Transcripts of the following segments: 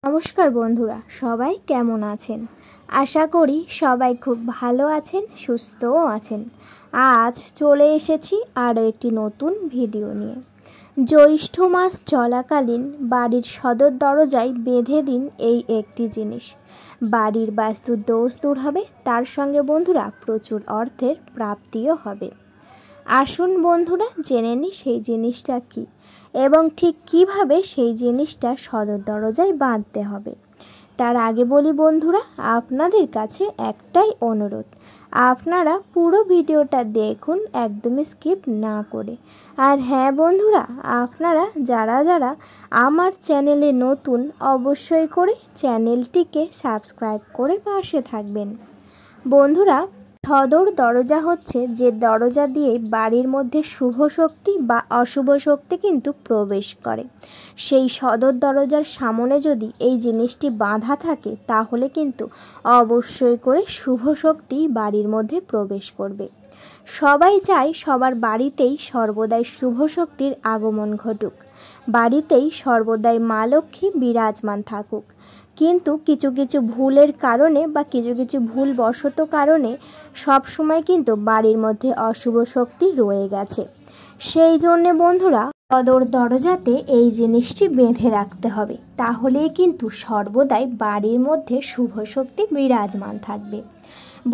নমস্কার বন্ধুরা, সবাই কেমন আছেন? আশা করি সবাই খুব ভালো আছেন, সুস্থও আছেন। আজ চলে এসেছি আরও একটি নতুন ভিডিও নিয়ে। জ্যৈষ্ঠ মাস চলাকালীন বাড়ির সদর দরজায় বেঁধে দিন এই একটি জিনিস। বাড়ির বাস্তু দোষ দূর হবে, তার সঙ্গে বন্ধুরা প্রচুর অর্থের প্রাপ্তিও হবে। আসুন বন্ধুরা জেনে নিই সেই জিনিসটা কি এবং ঠিক কিভাবে সেই জিনিসটা সদর দরজায় বাঁধতে হবে। তার আগে বলি বন্ধুরা, আপনাদের কাছে একটাই অনুরোধ, আপনারা পুরো ভিডিওটা দেখুন একদমই স্কিপ না করে। আর হ্যাঁ বন্ধুরা, আপনারা যারা যারা আমার চ্যানেলে নতুন অবশ্যই করে চ্যানেলটিকে সাবস্ক্রাইব করে পাশে থাকবেন। বন্ধুরা, সদর দরজা হচ্ছে যে দরজা দিয়ে বাড়ির মধ্যে শুভ শক্তি বা অশুভ শক্তি কিন্তু প্রবেশ করে। সেই সদর দরজার সামনে যদি এই জিনিসটি বাঁধা থাকে তাহলে কিন্তু অবশ্যই করে শুভ শক্তি বাড়ির মধ্যে প্রবেশ করবে। সবাই চায় সবার বাড়িতেই সর্বদাই শুভ শক্তির আগমন ঘটুক, বাড়িতেই সর্বদাই মা লক্ষ্মী বিরাজমান থাকুক। কিন্তু কিছু কিছু ভুলের কারণে বা কিছু কিছু ভুলবশত কারণে সবসময় কিন্তু বাড়ির মধ্যে অশুভ শক্তি রয়ে গেছে। সেই জন্যে বন্ধুরা সদর দরজাতে এই জিনিসটি বেঁধে রাখতে হবে, তাহলেই কিন্তু সর্বদাই বাড়ির মধ্যে শুভ শক্তি বিরাজমান থাকবে।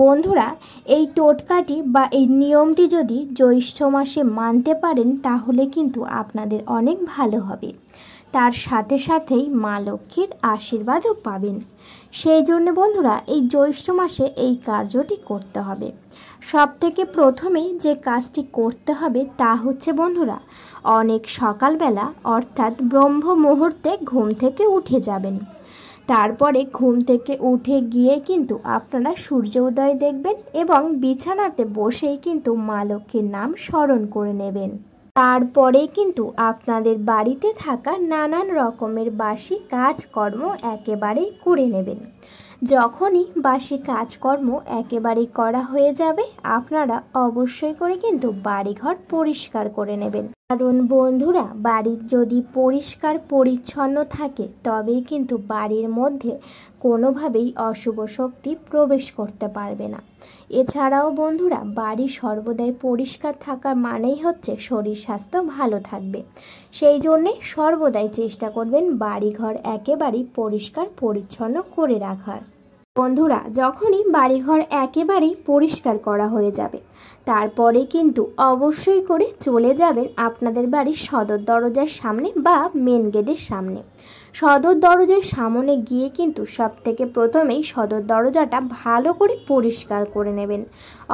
বন্ধুরা, এই টোটকাটি বা এই নিয়মটি যদি জ্যৈষ্ঠ মাসে মানতে পারেন তাহলে কিন্তু আপনাদের অনেক ভালো হবে। তার সাথে সাথেই মা লক্ষ্মীর আশীর্বাদও পাবেন। সেই জন্য বন্ধুরা এই জ্যৈষ্ঠ মাসে এই কার্যটি করতে হবে। সব থেকে প্রথমেই যে কাজটি করতে হবে তা হচ্ছে বন্ধুরা, অনেক সকালবেলা অর্থাৎ ব্রহ্ম মুহূর্তে ঘুম থেকে উঠে যাবেন। তারপরে ঘুম থেকে উঠে গিয়ে কিন্তু আপনারা সূর্য উদয় দেখবেন এবং বিছানাতে বসেই কিন্তু মা লক্ষ্মীর নাম স্মরণ করে নেবেন। তারপরে কিন্তু আপনাদের বাড়িতে থাকা নানান রকমের বাসি কাজকর্ম একেবারেই করে নেবেন। যখনই বাসি কাজকর্ম একেবারেই করা হয়ে যাবে আপনারা অবশ্যই করে কিন্তু বাড়িঘর পরিষ্কার করে নেবেন। কারণ বন্ধুরা, বাড়ি যদি পরিষ্কার পরিচ্ছন্ন থাকে তবেই কিন্তু বাড়ির মধ্যে কোনোভাবেই অশুভ শক্তি প্রবেশ করতে পারবে না। এছাড়াও বন্ধুরা, বাড়ি সর্বদাই পরিষ্কার থাকা মানেই হচ্ছে শরীর স্বাস্থ্য ভালো থাকবে। সেই জন্যে সর্বদাই চেষ্টা করবেন বাড়িঘর একেবারেই পরিষ্কার পরিচ্ছন্ন করে রাখার। বন্ধুরা, যখনই বাড়িঘর একেবারেই পরিষ্কার করা হয়ে যাবে তারপরে কিন্তু অবশ্যই করে চলে যাবেন আপনাদের বাড়ির সদর দরজার সামনে বা মেন গেটের সামনে। সদর দরজার সামনে গিয়ে কিন্তু সব থেকে প্রথমেই সদর দরজাটা ভালো করে পরিষ্কার করে নেবেন।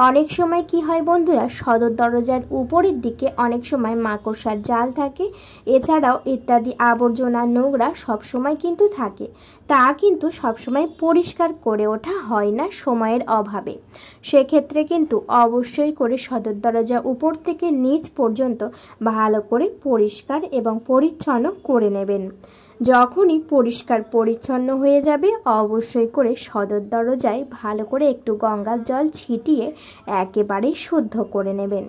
অনেক সময় কি হয় বন্ধুরা, সদর দরজার উপরের দিকে অনেক সময় মাকড়সার জাল থাকে, এছাড়াও ইত্যাদি আবর্জনা নোংরা সবসময় কিন্তু থাকে। তা কিন্তু সবসময় পরিষ্কার করে ওঠা হয় না সময়ের অভাবে। সেক্ষেত্রে কিন্তু অবশ্যই করে সদর দরজা উপর থেকে নিচ পর্যন্ত ভালো করে পরিষ্কার এবং পরিচ্ছন্ন করে নেবেন। যখনই পরিষ্কার পরিচ্ছন্ন হয়ে যাবে অবশ্যই করে সদর দরজায় ভালো করে একটু গঙ্গার জল ছিটিয়ে একেবারেই শুদ্ধ করে নেবেন।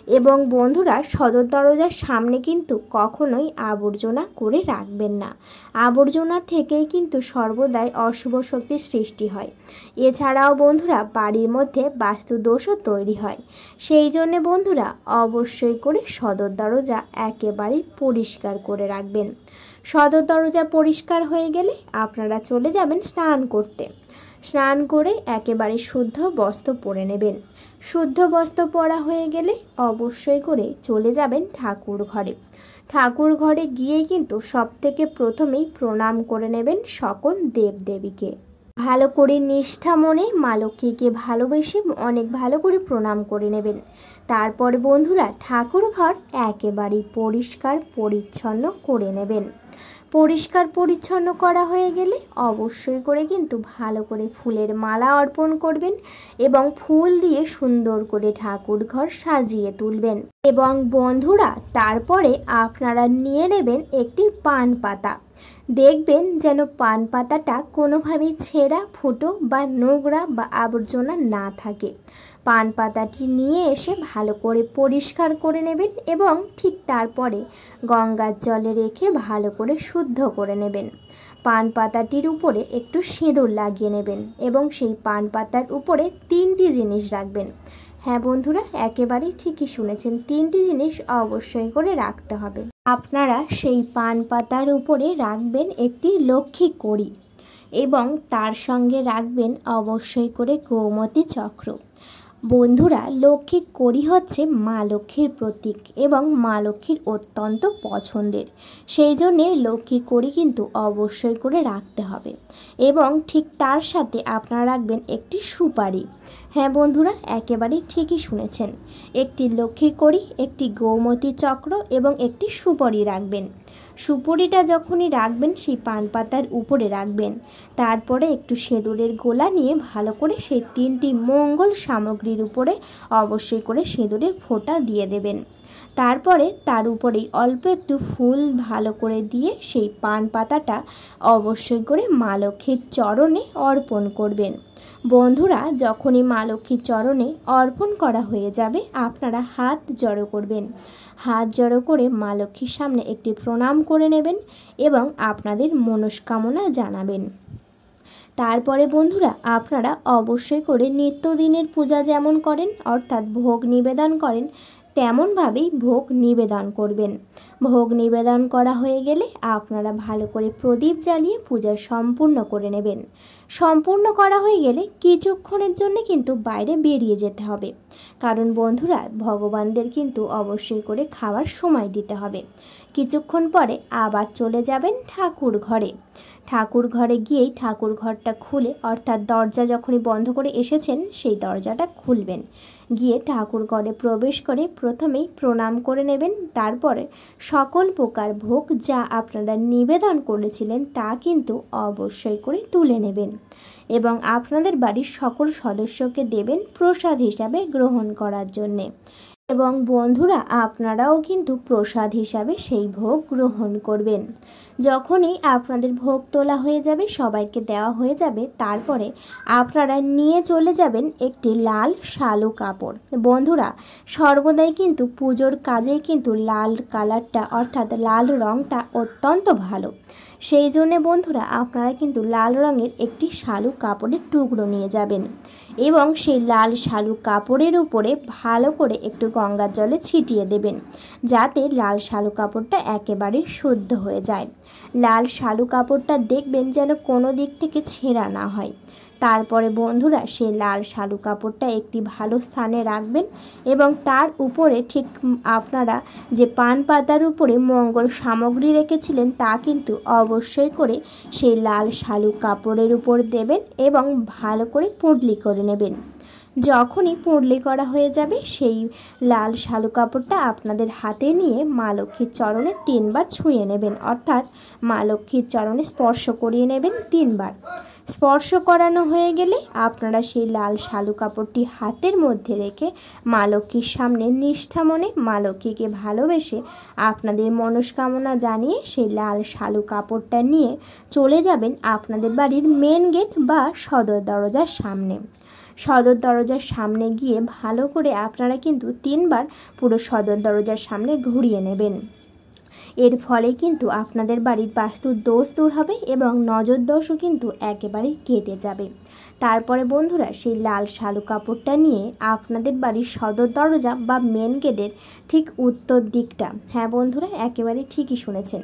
এবং বন্ধুরা, সদর দরজার সামনে কিন্তু কখনোই আবর্জনা করে রাখবেন না। আবর্জনা থেকেই কিন্তু সর্বদাই অশুভ শক্তির সৃষ্টি হয়। এছাড়াও বন্ধুরা, বাড়ির মধ্যে বাস্তু দোষও তৈরি হয়। সেই জন্যে বন্ধুরা অবশ্যই করে সদর দরজা একেবারেই পরিষ্কার করে রাখবেন। সদর দরজা পরিষ্কার হয়ে গেলে আপনারা চলে যাবেন স্নান করতে। স্নান করে একেবারে শুদ্ধ বস্ত্র পরে নেবেন। শুদ্ধ বস্ত্র পরা হয়ে গেলে অবশ্যই করে চলে যাবেন ঠাকুর ঘরে। ঠাকুর ঘরে গিয়ে কিন্তু সব থেকে প্রথমেই প্রণাম করে নেবেন সকল দেবদেবীকে। ভালো করে নিষ্ঠা মনে মা লক্ষ্মীকে ভালোবেসে অনেক ভালো করে প্রণাম করে নেবেন। তারপর বন্ধুরা ঠাকুর ঘর একেবারেই পরিষ্কার পরিচ্ছন্ন করে নেবেন। পরিষ্কার পরিচ্ছন্ন করা হয়ে গেলে অবশ্যই করে কিন্তু ভালো করে ফুলের মালা অর্পণ করবেন এবং ফুল দিয়ে সুন্দর করে ঠাকুর ঘর সাজিয়ে তুলবেন। এবং বন্ধুরা তারপরে আপনারা নিয়ে নেবেন একটি পান পাতা। দেখবেন যেন পান পাতাটা কোনোভাবেই ছেঁড়া, ফুটো বা নোংরা বা আবর্জনা না থাকে। পান পাতাটি নিয়ে এসে ভালো করে পরিষ্কার করে নেবেন এবং ঠিক তারপরে গঙ্গার জলে রেখে ভালো করে শুদ্ধ করে নেবেন। পান পাতাটির উপরে একটু সিঁদুর লাগিয়ে নেবেন এবং সেই পান পাতার উপরে 3টি জিনিস রাখবেন। হ্যাঁ বন্ধুরা, একেবারেই ঠিকই শুনেছেন, 3টি জিনিস অবশ্যই করে রাখতে হবে। আপনারা সেই পান পাতার উপরে রাখবেন একটি লক্ষ্মী কড়ি এবং তার সঙ্গে রাখবেন অবশ্যই করে গোমতী চক্র। বন্ধুরা, লক্ষ্মী কড়ি হচ্ছে মা লক্ষ্মীর প্রতীক এবং মা লক্ষ্মীর অত্যন্ত পছন্দের, সেই জন্যে লক্ষ্মী কড়ি কিন্তু অবশ্যই করে রাখতে হবে। এবং ঠিক তার সাথে আপনারা রাখবেন একটি সুপারি। হ্যাঁ বন্ধুরা, একেবারেই ঠিকই শুনেছেন, একটি লক্ষ্মী কড়ি, একটি গোমতী চক্র এবং একটি সুপারি রাখবেন। সুপুরিটা যখনই রাখবেন সেই পান পাতার উপরে রাখবেন, তারপরে একটু সিঁদুরের গোলা নিয়ে ভালো করে সেই 3টি মঙ্গল সামগ্রীর উপরে অবশ্যই করে সিঁদুরের ফোঁটা দিয়ে দেবেন। তারপরে তার উপরেই অল্প একটু ফুল ভালো করে দিয়ে সেই পান পাতাটা অবশ্যই করে মা লক্ষ্মীর চরণে অর্পণ করবেন। বন্ধুরা, যখনই মা লক্ষ্মীর চরণে অর্পণ করা হয়ে যাবে আপনারা হাত জড়ো করবেন। হাত জড়ো করে মা লক্ষ্মীর সামনে একটি প্রণাম করে নেবেন এবং আপনাদের মনস্কামনা জানাবেন। তারপরে বন্ধুরা, আপনারা অবশ্যই করে নিত্যদিনের পূজা যেমন করেন অর্থাৎ ভোগ নিবেদন করেন তেমনভাবেই ভোগ নিবেদন করবেন। ভোগ নিবেদন করা হয়ে গেলে আপনারা ভালো করে প্রদীপ জ্বালিয়ে পূজা সম্পূর্ণ করে নেবেন। সম্পূর্ণ করা হয়ে গেলে কিছুক্ষণের জন্য কিন্তু বাইরে বেরিয়ে যেতে হবে, কারণ বন্ধুরা ভগবানদের কিন্তু অবশ্যই করে খাওয়ার সময় দিতে হবে। কিছুক্ষণ পরে আবার চলে যাবেন ঠাকুর ঘরে। ঠাকুর ঘরে গিয়েই ঠাকুর ঘরটা খুলে অর্থাৎ দরজা যখনই বন্ধ করে এসেছেন সেই দরজাটা খুলবেন। গিয়ে ঠাকুর ঘরে প্রবেশ করে প্রথমেই প্রণাম করে নেবেন। তারপরে সকল প্রকার ভোগ যা আপনারা নিবেদন করেছিলেন তা কিন্তু অবশ্যই করে তুলে নেবেন এবং আপনাদের বাড়ির সকল সদস্যকে দেবেন প্রসাদ হিসাবে গ্রহণ করার জন্যে। এবং বন্ধুরা, আপনারাও কিন্তু প্রসাদ হিসাবে সেই ভোগ গ্রহণ করবেন। যখনই আপনাদের ভোগ তোলা হয়ে যাবে, সবাইকে দেওয়া হয়ে যাবে, তারপরে আপনারা নিয়ে চলে যাবেন একটি লাল শালু কাপড়। বন্ধুরা, সর্বদাই কিন্তু পুজোর কাজেই কিন্তু লাল কালারটা অর্থাৎ লাল রঙটা অত্যন্ত ভালো, সেই জন্যে বন্ধুরা আপনারা কিন্তু লাল রঙের একটি শালু কাপড়ের টুকরো নিয়ে যাবেন এবং সেই লাল শালু কাপড়ের উপরে ভালো করে একটু গঙ্গার জলে ছিটিয়ে দেবেন, যাতে লাল শালু কাপড়টা একেবারে শুদ্ধ হয়ে যায়। লাল শালু কাপড়টা দেখবেন যেন কোনো দিক থেকে ছেঁড়া না হয়। তারপরে বন্ধুরা সেই লাল শালু কাপড়টা একটি ভালো স্থানে রাখবেন এবং তার উপরে ঠিক আপনারা যে পান পাতার উপরে মঙ্গল সামগ্রী রেখেছিলেন তা কিন্তু অবশ্যই করে সেই লাল শালু কাপড়ের উপর দেবেন এবং ভালো করে পুঁটলি করে নেবেন। যখনই পুঁটলি করা হয়ে যাবে সেই লাল শালু কাপড়টা আপনাদের হাতে নিয়ে মা লক্ষ্মীর চরণে 3বার ছুঁয়ে নেবেন, অর্থাৎ মা লক্ষ্মীর চরণে স্পর্শ করিয়ে নেবেন 3বার। স্পর্শ করানো হয়ে গেলে আপনারা সেই লাল শালু কাপড়টি হাতের মধ্যে রেখে মা লক্ষ্মীর সামনে নিষ্ঠা মনে মা লক্ষ্মীকে ভালোবেসে আপনাদের মনস্কামনা জানিয়ে সেই লাল শালু কাপড়টা নিয়ে চলে যাবেন আপনাদের বাড়ির মেন গেট বা সদর দরজার সামনে। সদর দরজার সামনে গিয়ে ভালো করে আপনারা কিন্তু 3বার পুরো সদর দরজার সামনে ঘুরিয়ে নেবেন। এর ফলে কিন্তু আপনাদের বাড়ির বাস্তুর দোষ দূর হবে এবং নজর দোষও কিন্তু একেবারেই কেটে যাবে। তারপরে বন্ধুরা সেই লাল শালু কাপড়টা নিয়ে আপনাদের বাড়ির সদর দরজা বা মেন গেটের ঠিক উত্তর দিকটা, হ্যাঁ বন্ধুরা একেবারেই ঠিকই শুনেছেন,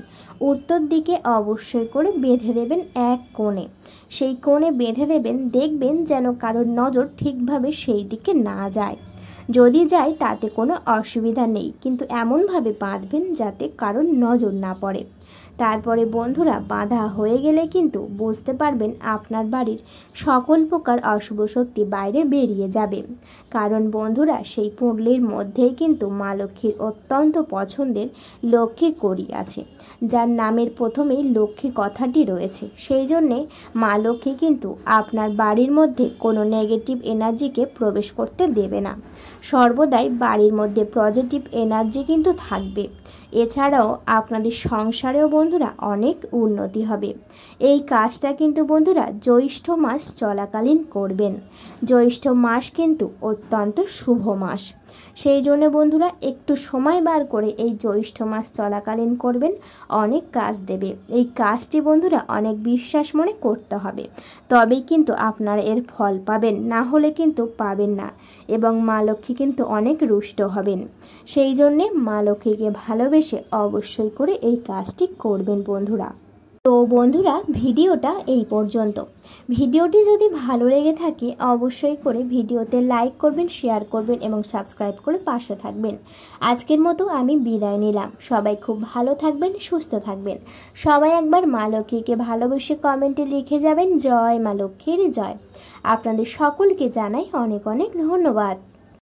উত্তর দিকে অবশ্যই করে বেঁধে দেবেন এক কোণে। সেই কোণে বেঁধে দেবেন, দেখবেন যেন কারোর নজর ঠিকভাবে সেই দিকে না যায়। যদি যায় তাতে কোনো অসুবিধা নেই, কিন্তু এমনভাবে বাঁধবেন যাতে কারোর নজর না পড়ে। তারপরে বন্ধুরা বাঁধা হয়ে গেলে কিন্তু বুঝতে পারবেন আপনার বাড়ির সকল প্রকার অশুভ শক্তি বাইরে বেরিয়ে যাবে, কারণ বন্ধুরা সেই পুঁটলির মধ্যেই কিন্তু মা লক্ষ্মীর অত্যন্ত পছন্দের লক্ষ্মী কড়ি আছে, যার নামের প্রথমেই লক্ষ্মী কথাটি রয়েছে। সেই জন্যে মা লক্ষ্মী কিন্তু আপনার বাড়ির মধ্যে কোনো নেগেটিভ এনার্জিকে প্রবেশ করতে দেবে না, সর্বদাই বাড়ির মধ্যে পজিটিভ এনার্জি কিন্তু থাকবে। এছাড়াও আপনাদের সংসারেও বন্ধুরা অনেক উন্নতি হবে। এই কাজটা কিন্তু বন্ধুরা জ্যৈষ্ঠ মাস চলাকালীন করবেন। জ্যৈষ্ঠ মাস কিন্তু অত্যন্ত শুভ মাস। সেই জন্য বন্ধুরা একটু সময় বার করে এই জ্যৈষ্ঠ মাস চলাকালীন করবেন, অনেক কাজ দেবে। এই কাজটি বন্ধুরা অনেক বিশ্বাস মনে করতে হবে, তবেই কিন্তু আপনারা এর ফল পাবেন, না হলে কিন্তু পাবেন না। এবং মা লক্ষ্মী কিন্তু অনেক রুষ্ট হবেন। সেই জন্যে মা লক্ষ্মীকে ভালোবেসে অবশ্যই করে এই কাজটি করবেন বন্ধুরা। তো বন্ধুরা ভিডিওটা এই পর্যন্ত। ভিডিওটি যদি ভালো লেগে থাকে অবশ্যই করে ভিডিওতে লাইক করবেন, শেয়ার করবেন এবং সাবস্ক্রাইব করে পাশে থাকবেন। আজকের মতো আমি বিদায় নিলাম। সবাই খুব ভালো থাকবেন, সুস্থ থাকবেন। সবাই একবার মা লক্ষ্মীকে ভালোবেসে কমেন্টে লিখে যাবেন জয় মা লক্ষ্মীর জয়। আপনাদের সকলকে জানাই অনেক অনেক ধন্যবাদ।